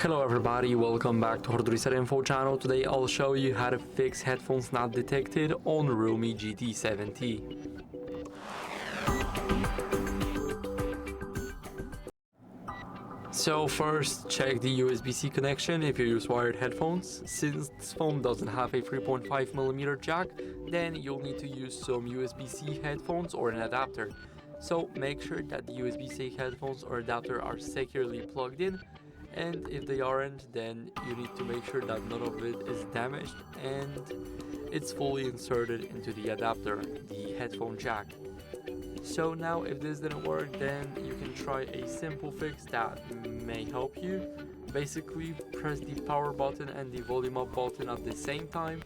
Hello everybody, welcome back to HardReset.Info channel. Today I'll show you how to fix headphones not detected on REALME GT 70. So first, check the USB-C connection if you use wired headphones. Since this phone doesn't have a 3.5mm jack, then you'll need to use some USB-C headphones or an adapter. So make sure that the USB-C headphones or adapter are securely plugged in, and if they aren't, then you need to make sure that none of it is damaged and it's fully inserted into the adapter, the headphone jack. So now if this didn't work, then you can try a simple fix that may help you. Basically, press the power button and the volume up button at the same time.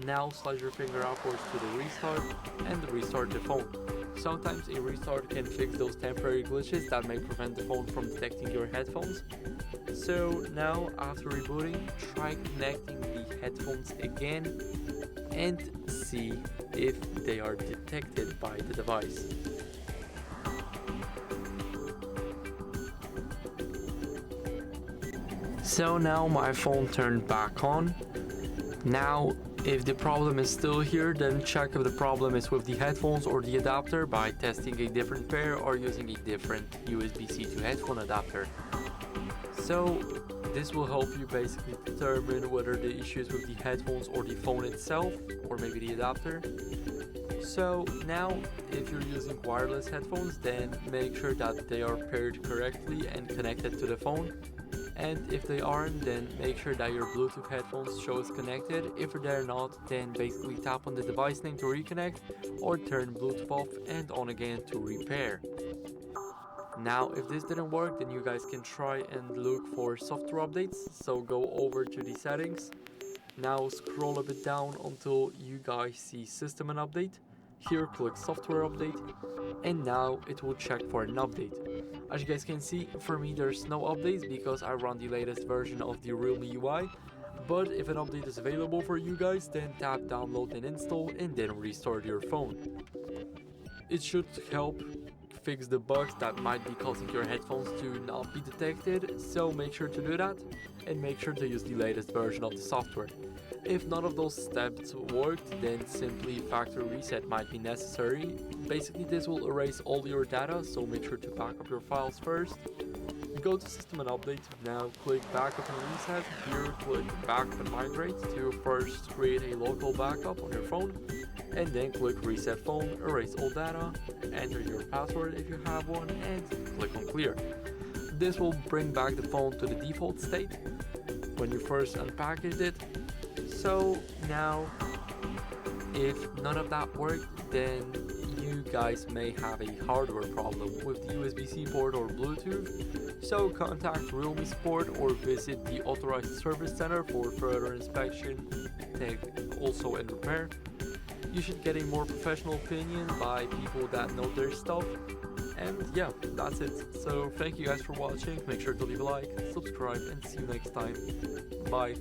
Now slide your finger upwards to the restart and restart the phone. Sometimes a restart can fix those temporary glitches that may prevent the phone from detecting your headphones. So now after rebooting, try connecting the headphones again and see if they are detected by the device. So now my phone turned back on. Now if the problem is still here, then check if the problem is with the headphones or the adapter by testing a different pair or using a different USB-C to headphone adapter. So this will help you basically determine whether the issue is with the headphones or the phone itself, or maybe the adapter. So now if you're using wireless headphones, then make sure that they are paired correctly and connected to the phone. And if they aren't, then make sure that your Bluetooth headphones shows connected. If they're not, then basically tap on the device name to reconnect or turn Bluetooth off and on again to repair. Now if this didn't work, then you guys can try and look for software updates. So go over to the settings. Now scroll a bit down until you guys see system and update. Here click software update, and now it will check for an update. As you guys can see, for me there's no updates because I run the latest version of the REALME UI. But if an update is available for you guys, then tap download and install and then restart your phone. It should help fix the bugs that might be causing your headphones to not be detected, so make sure to do that and make sure to use the latest version of the software. If none of those steps worked, then simply factory reset might be necessary. Basically this will erase all your data, so make sure to back up your files first. Go to system and update. Now click backup and reset. Here click backup and migrate to first create a local backup on your phone, and then click reset phone, erase all data, enter your password if you have one, and click on clear. This will bring back the phone to the default state when you first unpackaged it. So now if none of that worked, then you guys may have a hardware problem with the USB-C port or Bluetooth. So contact REALME support or visit the authorized service center for further inspection, also and repair. You should get a more professional opinion by people that know their stuff. And yeah, that's it. So thank you guys for watching. Make sure to leave a like, subscribe, and see you next time. Bye.